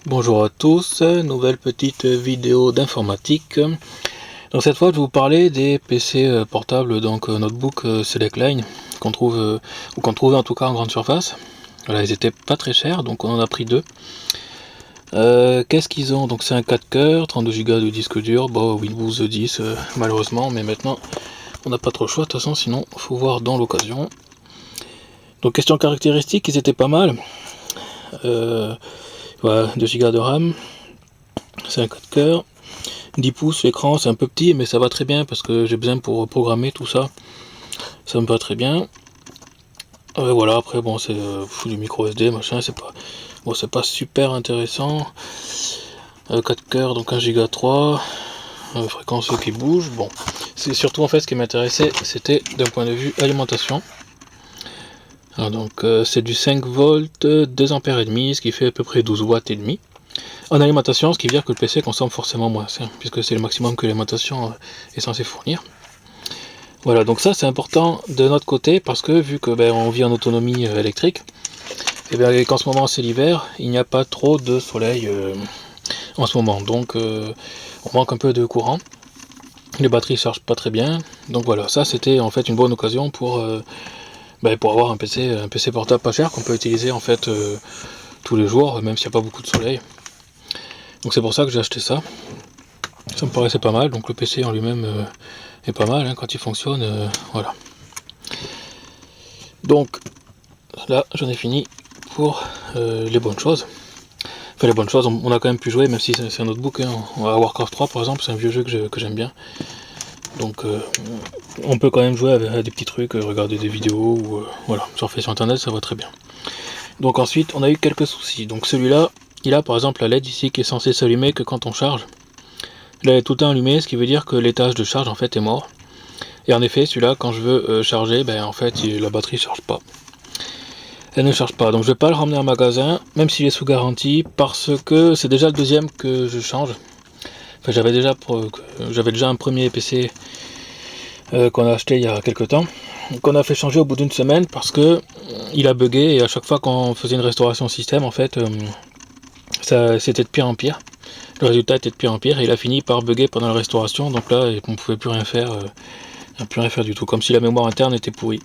Bonjour à tous, nouvelle petite vidéo d'informatique. Donc cette fois je vais vous parler des PC portables, donc notebook Selectline qu'on trouve ou qu'on trouvait en tout cas en grande surface. Voilà, ils étaient pas très chers, donc on en a pris deux. Qu'est-ce qu'ils ont? Donc c'est un 4 coeurs, 32 Go de disque dur, bon Windows 10 malheureusement, mais maintenant on n'a pas trop le choix de toute façon, sinon faut voir dans l'occasion. Donc question caractéristiques, ils étaient pas mal. Voilà, 2 Go de RAM, c'est un 4 coeurs, 10 pouces, l'écran c'est un peu petit mais ça va très bien parce que j'ai besoin pour programmer tout ça, ça me va très bien. Voilà, après bon c'est du micro SD machin, c'est pas bon, c'est pas super intéressant. 4 coeurs, donc 1 Go 3, fréquence qui bouge. Bon, c'est surtout en fait ce qui m'intéressait, c'était d'un point de vue alimentation. Alors, donc c'est du 5 volts, 2 ampères et demi, ce qui fait à peu près 12 watts et demi. En alimentation, ce qui veut dire que le PC consomme forcément moins, puisque c'est le maximum que l'alimentation est censée fournir. Voilà, donc ça c'est important de notre côté, parce que vu que on vit en autonomie électrique, et qu'en ce moment c'est l'hiver, il n'y a pas trop de soleil en ce moment, donc on manque un peu de courant, les batteries ne chargent pas très bien, donc voilà, ça c'était en fait une bonne occasion pour avoir un PC portable pas cher qu'on peut utiliser en fait tous les jours, même s'il n'y a pas beaucoup de soleil. Donc c'est pour ça que j'ai acheté ça. Ça me paraissait pas mal, donc le PC en lui-même est pas mal quand il fonctionne, voilà. Donc là j'en ai fini pour les bonnes choses. Enfin les bonnes choses, on a quand même pu jouer, même si c'est un notebook, Warcraft 3 par exemple, c'est un vieux jeu que j'aime bien. Donc on peut quand même jouer avec des petits trucs, regarder des vidéos, ou voilà, surfer sur internet, ça va très bien. Donc ensuite on a eu quelques soucis, donc celui-là, il a par exemple la LED ici qui est censée s'allumer que quand on charge. Là, il est tout le temps allumé, ce qui veut dire que l'étage de charge en fait est mort. Et en effet, celui-là, quand je veux charger, en fait, la batterie ne charge pas. Elle ne charge pas, donc je vais pas le ramener en magasin, même s'il est sous garantie, parce que c'est déjà le deuxième que je change. Enfin, j'avais déjà un premier PC qu'on a acheté il y a quelques temps, qu'on a fait changer au bout d'une semaine parce que il a bugué, et à chaque fois qu'on faisait une restauration système, en fait, c'était de pire en pire. Le résultat était de pire en pire, et il a fini par bugger pendant la restauration, donc là on ne pouvait plus rien faire, du tout, comme si la mémoire interne était pourrie.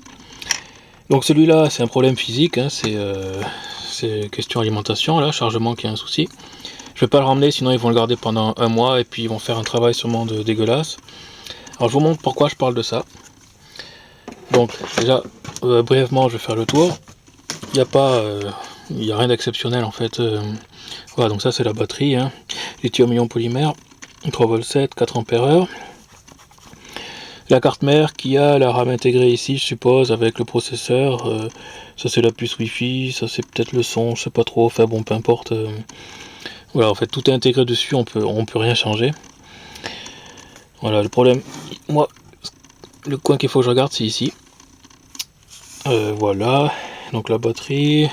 Donc celui-là c'est un problème physique, c'est question alimentation, là, chargement qui a un souci. Je vais pas le ramener, sinon ils vont le garder pendant un mois et puis ils vont faire un travail sûrement dégueulasse. Alors je vous montre pourquoi je parle de ça. Donc déjà brièvement je vais faire le tour. Il n'y a rien d'exceptionnel en fait. Voilà, donc ça c'est la batterie, lithium-ion polymère, 3,7 V, 4 Ah. La carte mère qui a la RAM intégrée ici, je suppose, avec le processeur. Ça c'est la puce Wi-Fi, ça c'est peut-être le son, je sais pas trop, enfin bon, peu importe. Voilà, en fait tout est intégré dessus, on peut rien changer. Voilà, le problème, moi, le coin qu'il faut que je regarde c'est ici. Voilà, donc la batterie.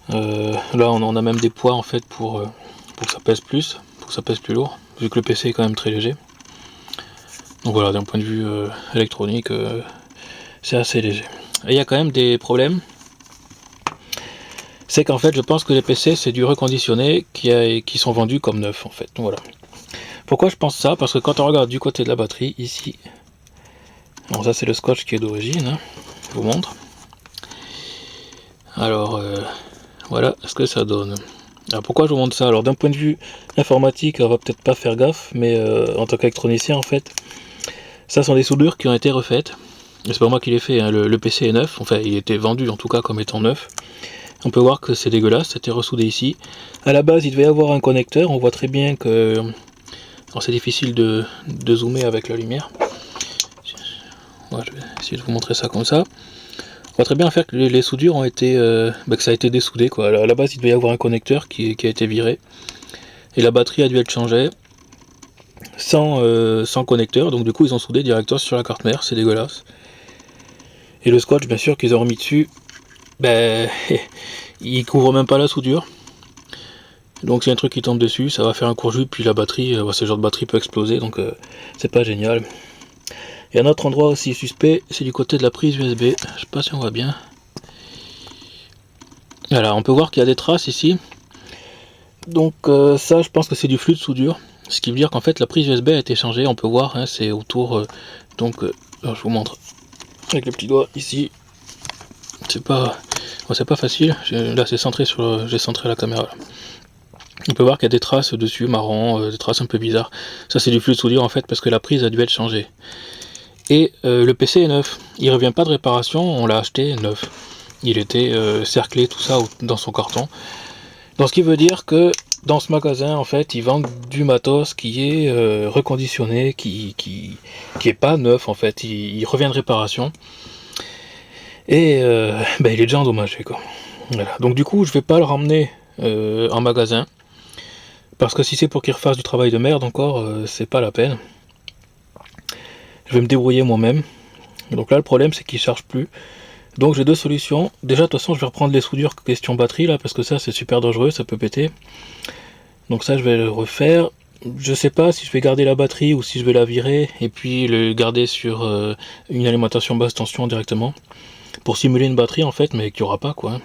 Là on a même des poids en fait pour que ça pèse plus, pour que ça pèse plus lourd, vu que le PC est quand même très léger. Donc voilà, d'un point de vue électronique, c'est assez léger. Et il y a quand même des problèmes. C'est qu'en fait, je pense que les PC, c'est du reconditionné qui sont vendus comme neufs, en fait. Donc voilà. Pourquoi je pense ça? Parce que quand on regarde du côté de la batterie, ici, bon, ça c'est le scotch qui est d'origine, je vous montre. Alors, voilà ce que ça donne. Alors pourquoi je vous montre ça? Alors d'un point de vue informatique, on va peut-être pas faire gaffe, mais en tant qu'électronicien, en fait, ça sont des soudures qui ont été refaites. C'est pas moi qui l'ai fait, le PC est neuf, enfin il était vendu en tout cas comme étant neuf. On peut voir que c'est dégueulasse, c'était ressoudé ici. À la base il devait y avoir un connecteur, on voit très bien que... c'est difficile de zoomer avec la lumière. Voilà, je vais essayer de vous montrer ça comme ça. On voit très bien faire que les soudures ont été... que ça a été dessoudé quoi. À la base il devait y avoir un connecteur qui a été viré. Et la batterie a dû être changée. Sans connecteur, donc du coup ils ont soudé directement sur la carte mère, c'est dégueulasse. Et le scotch bien sûr qu'ils ont remis dessus, il couvre même pas la soudure. Donc si un truc qui tombe dessus, ça va faire un court-jus, puis la batterie, ce genre de batterie peut exploser, donc c'est pas génial. Et un autre endroit aussi suspect, c'est du côté de la prise USB, je sais pas si on voit bien. Voilà, on peut voir qu'il y a des traces ici. Donc ça, je pense que c'est du flux de soudure, ce qui veut dire qu'en fait la prise USB a été changée. On peut voir, hein, c'est autour. Alors je vous montre avec le petit doigt ici. C'est pas facile. Là c'est centré sur, j'ai centré la caméra. Là. On peut voir qu'il y a des traces dessus, marron, des traces un peu bizarres. Ça c'est du flux de soudure en fait parce que la prise a dû être changée. Et le PC est neuf. Il revient pas de réparation. On l'a acheté neuf. Il était cerclé tout ça dans son carton. Donc ce qui veut dire que dans ce magasin en fait ils vendent du matos qui est reconditionné, qui est pas neuf en fait, il revient de réparation et il est déjà endommagé quoi. Voilà. Donc du coup je vais pas le ramener en magasin parce que si c'est pour qu'il refasse du travail de merde encore c'est pas la peine. Je vais me débrouiller moi-même. Donc là le problème c'est qu'il charge plus. Donc j'ai deux solutions. Déjà de toute façon je vais reprendre les soudures question batterie là parce que ça c'est super dangereux, ça peut péter. Donc ça je vais le refaire. Je sais pas si je vais garder la batterie ou si je vais la virer et puis le garder sur une alimentation basse tension directement. Pour simuler une batterie en fait mais qu'il n'y aura pas quoi.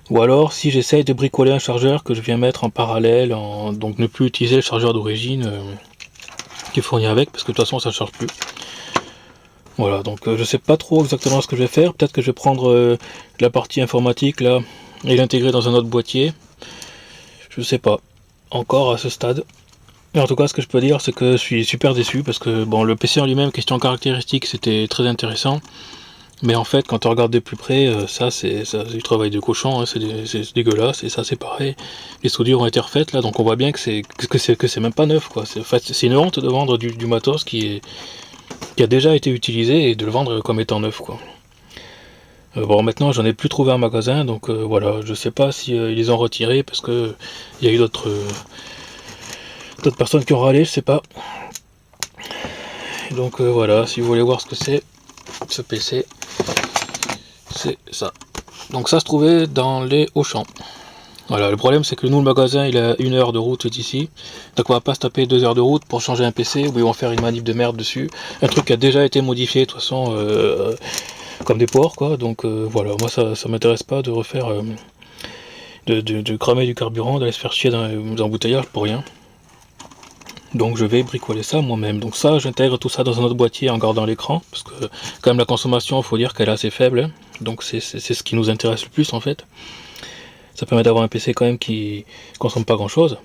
Ou alors si j'essaye de bricoler un chargeur que je viens mettre en parallèle, donc ne plus utiliser le chargeur d'origine qui est fourni avec parce que de toute façon ça ne charge plus. Voilà, donc je sais pas trop exactement ce que je vais faire. Peut-être que je vais prendre la partie informatique là et l'intégrer dans un autre boîtier. Je sais pas, encore à ce stade. Et en tout cas, ce que je peux dire, c'est que je suis super déçu parce que bon, le PC en lui-même, question caractéristique, c'était très intéressant. Mais en fait, quand on regarde de plus près, ça c'est du travail de cochon, hein, c'est dégueulasse. Et ça c'est pareil. Les soudures ont été refaites là, donc on voit bien que c'est même pas neuf quoi. C'est une honte de vendre du matos qui a déjà été utilisé et de le vendre comme étant neuf quoi. Bon maintenant j'en ai plus trouvé un magasin donc voilà, je sais pas si ils les ont retirés parce que il y a eu d'autres personnes qui ont râlé, je sais pas. Et donc voilà, si vous voulez voir ce que c'est, ce PC, c'est ça. Donc ça se trouvait dans les Auchan. Voilà, le problème c'est que nous le magasin il a 1 heure de route d'ici, donc on va pas se taper 2 heures de route pour changer un PC où ils vont faire une manip de merde dessus, un truc qui a déjà été modifié de toute façon comme des porcs quoi, donc voilà, moi ça m'intéresse pas de refaire, de cramer du carburant, d'aller se faire chier dans les embouteillages pour rien. Donc je vais bricoler ça moi-même. Donc ça, j'intègre tout ça dans un autre boîtier en gardant l'écran, parce que quand même la consommation, il faut dire qu'elle est assez faible, hein. Donc c'est ce qui nous intéresse le plus en fait. Ça permet d'avoir un PC quand même qui consomme pas grand-chose,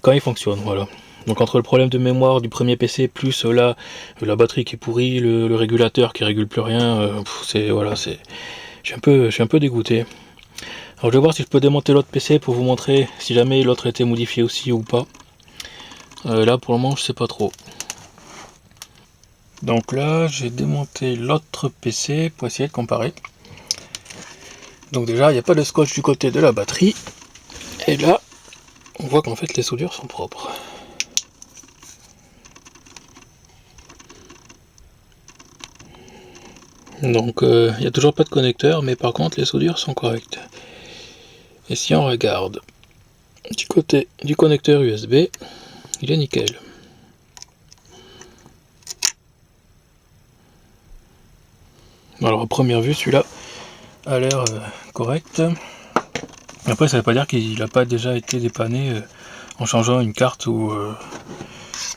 quand il fonctionne, voilà. Donc entre le problème de mémoire du premier PC, plus là, la batterie qui est pourrie, le régulateur qui régule plus rien, je suis un peu dégoûté. Alors je vais voir si je peux démonter l'autre PC pour vous montrer si jamais l'autre a été modifié aussi ou pas. Là pour le moment je sais pas trop. Donc là j'ai démonté l'autre PC pour essayer de comparer. Donc déjà il n'y a pas de scotch du côté de la batterie. Et là on voit qu'en fait les soudures sont propres. Donc il n'y a toujours pas de connecteur, mais par contre les soudures sont correctes. Et si on regarde du côté du connecteur USB, il est nickel. Alors à première vue celui-là a l'air correct. Après ça veut pas dire qu'il n'a pas déjà été dépanné en changeant une carte ou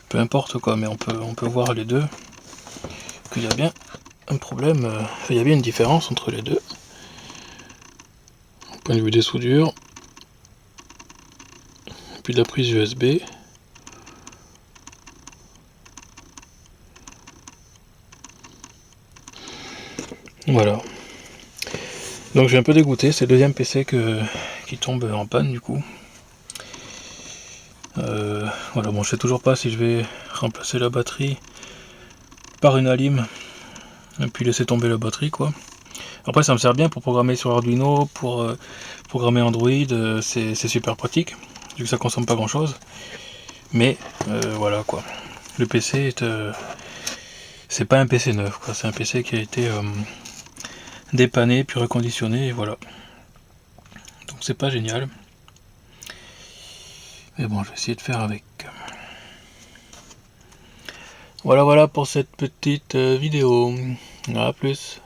peu importe quoi, mais on peut voir les deux qu'il y a bien un problème, il y a bien une différence entre les deux. Au point de vue des soudures, puis de la prise USB. Voilà. Donc je suis un peu dégoûté, c'est le deuxième PC qui tombe en panne du coup. Voilà, bon je sais toujours pas si je vais remplacer la batterie par une Alim et puis laisser tomber la batterie quoi. Après ça me sert bien pour programmer sur Arduino, pour programmer Android, c'est super pratique, vu que ça consomme pas grand chose. Mais voilà quoi. Le PC c'est pas un PC neuf quoi, c'est un PC qui a été dépanné puis reconditionné et voilà. Donc c'est pas génial. Mais bon, je vais essayer de faire avec. Voilà pour cette petite vidéo. À plus.